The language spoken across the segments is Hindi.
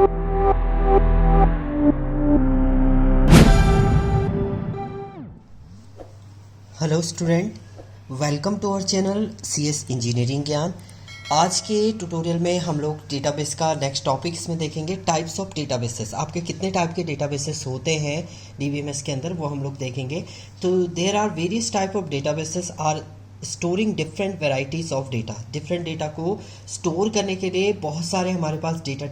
Hello student, welcome to our channel CS engineering Gyan. आज के ट्यूटोरियल में हम लोग डेटाबेस का नेक्स्ट टॉपिक इसमें देखेंगे। टाइप्स ऑफ डेटाबेसेस, आपके कितने टाइप के डेटाबेसेस होते हैं DBMS के अंदर, वो हम लोग देखेंगे। तो there are various type of databases are storing different varieties of data. Different data को स्टोर करने के लिए बहुत सारे हमारे पास डेटा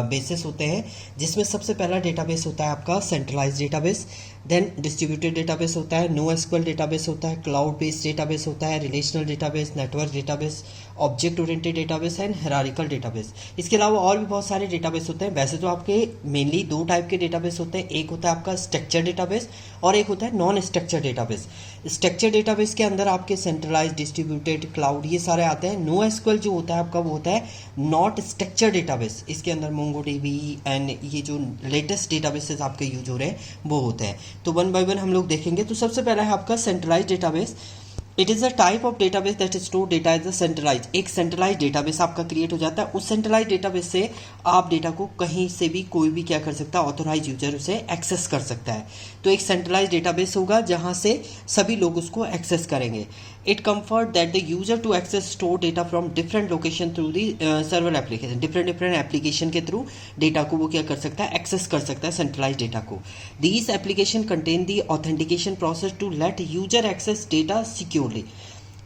बेसेस होते हैं, जिसमें सबसे पहला डेटाबेस होता है आपका centralize database, then distributed database होता है, NoSQL डेटाबेस होता है, क्लाउड बेस्ड डेटाबेस होता है, relational database, network database, object oriented database and hierarchical database. इसके अलावा और भी बहुत सारे डेटाबेस होते हैं। वैसे तो आपके मेनली दो टाइप के डेटाबेस होते हैं, एक होता है आपका स्ट्रक्चर डेटाबेस और एक होता है non structure database. Structure database के अंदर आपके सेंट्रलाइज, डिस्ट्रीब्यूटेड, क्लाउड ये सारे आते हैं। NoSQL जो होता है आपका वो होता है नॉट स्ट्रक्चर डेटाबेस। इसके अंदर MongoDB एंड ये जो लेटेस्ट डेटाबेसेस आपके यूज हो रहे हैं वो होते हैं। तो वन बाय वन हम लोग देखेंगे। तो सबसे पहला है आपका centralize database. It is a type of database that store data as a centralize. एक सेंट्रलाइज डेटाबेस आपका क्रिएट हो जाता है। उस सेंट्रलाइज डेटाबेस से आप डेटा को कहीं से भी कोई भी क्या कर सकता है, ऑथोराइज यूजर उसे एक्सेस कर सकता है। तो एक सेंट्रलाइज डेटाबेस होगा जहां से सभी लोग उसको एक्सेस करेंगे। It comfort that the user to access store data from different location through the server application. Different application के थ्रू डेटा को वो क्या कर सकता है, एक्सेस कर सकता है सेंट्रलाइज डेटा को। These application contain the authentication process to let user access data securely.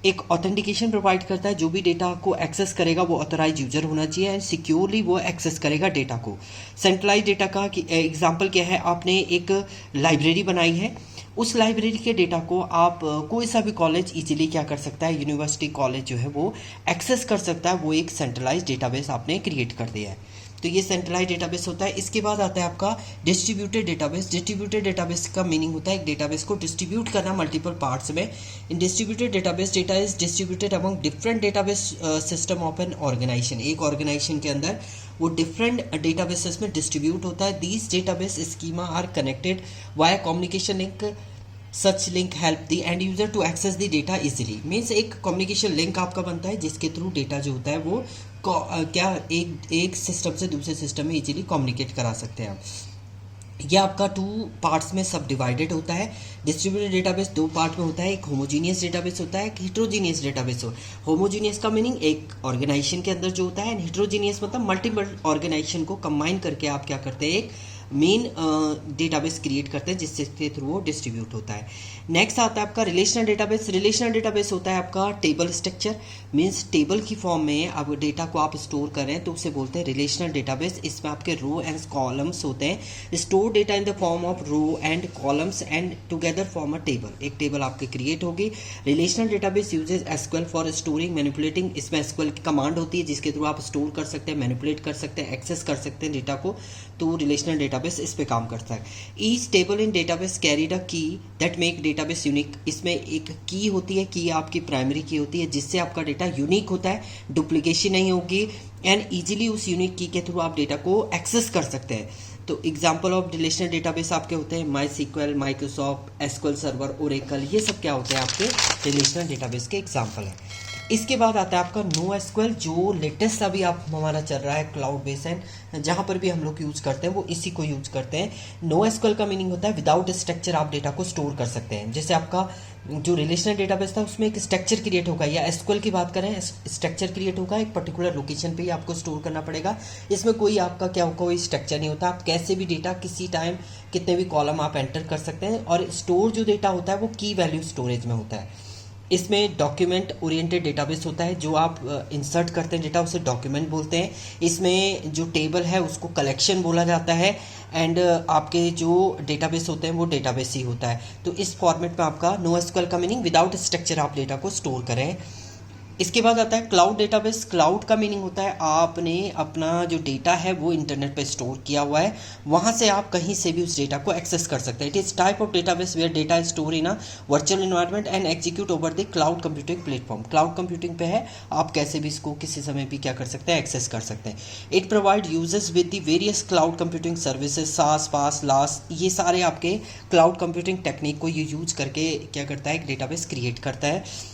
एक ऑथेंटिकेशन प्रोवाइड करता है, जो भी डेटा को एक्सेस करेगा वो ऑथराइज यूजर होना चाहिए एंड सिक्योरली वो एक्सेस करेगा डेटा को। सेंट्रलाइज डेटा का एग्जांपल क्या है, आपने एक लाइब्रेरी बनाई है, उस लाइब्रेरी के डेटा को आप कोई सा भी कॉलेज इजीली क्या कर सकता है, यूनिवर्सिटी कॉलेज जो है वो एक्सेस कर सकता है। वो एक सेंट्रलाइज डेटाबेस आपने क्रिएट कर दिया है। तो ये सेंट्रलाइज डेटाबेस होता है। इसके बाद आता है आपका डिस्ट्रीब्यूटेड डेटाबेस। डिस्ट्रीब्यूटेड डेटाबेस का मीनिंग होता है एक डेटाबेस को डिस्ट्रीब्यूट करना मल्टीपल पार्ट्स में। In distributed database, data is distributed among different database system of an organisation. एक ऑर्गेनाइजेशन के अंदर वो डिफरेंट डेटाबेसेस में डिस्ट्रीब्यूट होता है। These database schema are connected via communication link. Such link help the end user to access the data easily. Means एक कम्युनिकेशन लिंक आपका बनता है जिसके थ्रू डेटा जो होता है वो क्या एक सिस्टम से दूसरे सिस्टम में इजीली कम्युनिकेट करा सकते हैं आप। यह आपका टू पार्ट्स में सब डिवाइडेड होता है। डिस्ट्रीब्यूटेड डेटाबेस दो पार्ट में होता है, एक होमोजीनियस डेटाबेस होता है, एक हिट्रोजीनियस डेटाबेस हो। होमोजीनियस का मीनिंग एक ऑर्गेनाइजेशन के अंदर जो होता है, हिट्रोजीनियस मतलब मल्टीपल ऑर्गेनाइजेशन को कंबाइन करके आप क्या करते हैं, एक मेन डेटाबेस क्रिएट करते हैं जिसके थ्रू वो डिस्ट्रीब्यूट होता है। नेक्स्ट आता है आपका रिलेशनल डेटाबेस। रिलेशनल डेटाबेस होता है आपका टेबल स्ट्रक्चर, मीन्स टेबल की फॉर्म में अब डेटा को आप स्टोर कर रहे हैं तो उसे बोलते हैं रिलेशनल डेटाबेस। इसमें आपके रो एंड कॉलम्स होते हैं। Store data in the form of row and columns and together form a table. एक टेबल आपके क्रिएट होगी। Relational database uses SQL for storing manipulating. इसमें SQL की कमांड होती है जिसके थ्रू आप स्टोर कर सकते हैं, मैनिपुलेट कर सकते हैं, एक्सेस कर सकते हैं डेटा को। तो रिलेशनल डेटाबेस इस पे काम करता है। Each table in database carried a की दैट मेक डेटाबेस यूनिक। इसमें एक की होती है, की आपकी प्राइमरी की होती है जिससे आपका डेटा यूनिक होता है, डुप्लीकेशन नहीं होगी एंड इजीली उस यूनिक की के थ्रू आप डेटा को एक्सेस कर सकते हैं। तो एग्जाम्पल ऑफ रिलेशनल डेटाबेस आपके होते हैं MySQL, Microsoft SQL server, Oracle, ये सब क्या होते हैं आपके रिलेशनल डेटाबेस के एग्जाम्पल हैं। इसके बाद आता है आपका NoSQL, जो लेटेस्ट अभी आप हमारा चल रहा है क्लाउड बेस एंड जहाँ पर भी हम लोग यूज़ करते हैं वो इसी को यूज़ करते हैं। NoSQL का मीनिंग होता है विदाउट स्ट्रक्चर आप डेटा को स्टोर कर सकते हैं। जैसे आपका जो रिलेशनल डेटाबेस था उसमें एक स्ट्रक्चर क्रिएट होगा, या SQL की बात करें स्ट्रक्चर क्रिएट होगा, एक पर्टिकुलर लोकेशन पे ही आपको स्टोर करना पड़ेगा। इसमें कोई आपका क्या होगा, कोई स्ट्रक्चर नहीं होता। आप कैसे भी डेटा किसी टाइम कितने भी कॉलम आप एंटर कर सकते हैं और स्टोर जो डेटा होता है वो की वैल्यू स्टोरेज में होता है। इसमें डॉक्यूमेंट ओरिएंटेड डेटाबेस होता है, जो आप इंसर्ट करते हैं डेटा उसे डॉक्यूमेंट बोलते हैं। इसमें जो टेबल है उसको कलेक्शन बोला जाता है एंड आपके जो डेटाबेस होते हैं वो डेटाबेस ही होता है। तो इस फॉर्मेट में आपका NoSQL का मीनिंग विदाउट स्ट्रक्चर आप डेटा को स्टोर करें। इसके बाद आता है क्लाउड डेटाबेस। क्लाउड का मीनिंग होता है आपने अपना जो डेटा है वो इंटरनेट पे स्टोर किया हुआ है, वहाँ से आप कहीं से भी उस डेटा को एक्सेस कर सकते हैं। It is type of database where data is store in a virtual environment and execute over the cloud computing platform. Cloud computing पे है, आप कैसे भी इसको किसी समय भी क्या कर सकते हैं, एक्सेस कर सकते हैं। It provide users with the various cloud computing services, सास पास लास, ये सारे आपके क्लाउड कंप्यूटिंग टेक्निक को ये यूज करके क्या करता है, एक डेटाबेस क्रिएट करता है।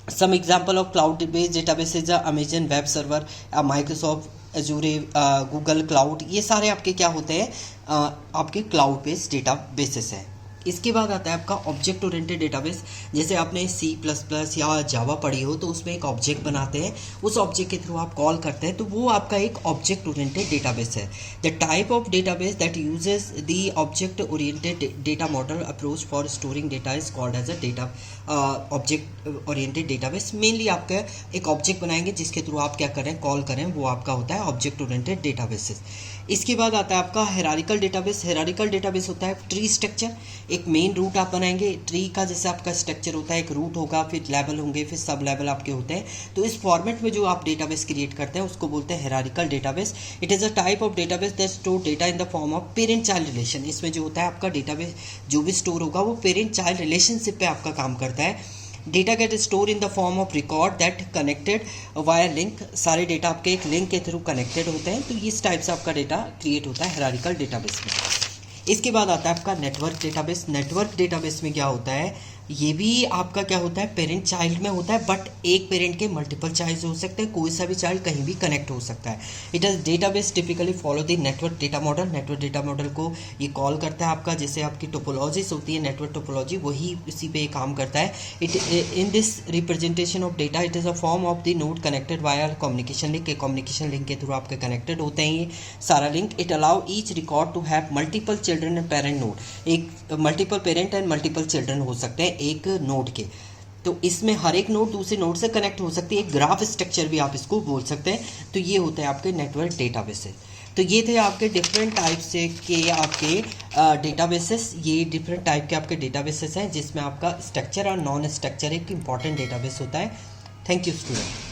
Some example of cloud-based databases are Amazon Web Server, Microsoft अजूरे, Google cloud, ये सारे आपके क्या होते हैं, आपके क्लाउड बेस्ड डेटा बेसिस है। इसके बाद आता है आपका ऑब्जेक्ट ओरिएंटेड डेटाबेस। जैसे आपने C++ या जावा पढ़ी हो तो उसमें एक ऑब्जेक्ट बनाते हैं, उस ऑब्जेक्ट के थ्रू आप कॉल करते हैं, तो वो आपका एक ऑब्जेक्ट ओरिएंटेड डेटाबेस है। The type of database that uses the object oriented data model approach for storing data is called as a data object oriented database. Mainly आपका एक ऑब्जेक्ट बनाएंगे जिसके थ्रू आप क्या करें, कॉल करें, वो आपका होता है ऑब्जेक्ट ओरिएंटेड डेटाबेसेस। इसके बाद आता है आपका हेरारिकल डेटाबेस। हेरारिकल डेटाबेस होता है ट्री स्ट्रक्चर। एक मेन रूट आप बनाएंगे ट्री का, जैसे आपका स्ट्रक्चर होता है, एक रूट होगा, फिर लेवल होंगे, फिर सब लेवल आपके होते हैं। तो इस फॉर्मेट में जो आप डेटाबेस क्रिएट करते हैं उसको बोलते हैं hierarchical database. It is a type of database that store data in the form of parent child relation. इसमें जो होता है आपका डेटाबेस जो भी स्टोर होगा वो पेरेंट चाइल्ड रिलेशनशिप पे आपका काम करता है। Data gate store in the form of record that connected via link. सारे डेटा आपके एक लिंक के थ्रू कनेक्टेड होते हैं। तो इस टाइप से आपका डेटा क्रिएट होता है हेरारिकल डेटाबेस में। इसके बाद आता है आपका नेटवर्क डेटाबेस। नेटवर्क डेटाबेस में क्या होता है, ये भी आपका क्या होता है, पेरेंट चाइल्ड में होता है, बट एक पेरेंट के मल्टीपल चाइल्ड हो सकते हैं, कोई सा भी चाइल्ड कहीं भी कनेक्ट हो सकता है। It is database typically follow the network data model. Network data model को ये कॉल करता है आपका, जैसे आपकी टोपोलॉजीज होती है, नेटवर्क टोपोलॉजी, वही इसी पे काम करता है। It in this representation of data it is a form of the node connected via communication link. Communication link के थ्रू आपके कनेक्टेड होते हैं ये सारा link. It allow each record to have multiple children and parent node. एक multiple parent and multiple children हो सकते हैं एक नोड के। तो इसमें हर एक नोड दूसरे नोड से कनेक्ट हो सकती है, एक ग्राफ स्ट्रक्चर भी आप इसको बोल सकते हैं। तो ये होते हैं आपके नेटवर्क डेटाबेसेस। तो ये थे आपके डिफरेंट टाइप से के आपके डेटाबेसेस। ये डिफरेंट टाइप के आपके डेटाबेसेस हैं जिसमें आपका स्ट्रक्चर और नॉन स्ट्रक्चर एक इंपॉर्टेंट डेटाबेस होता है। Thank you student.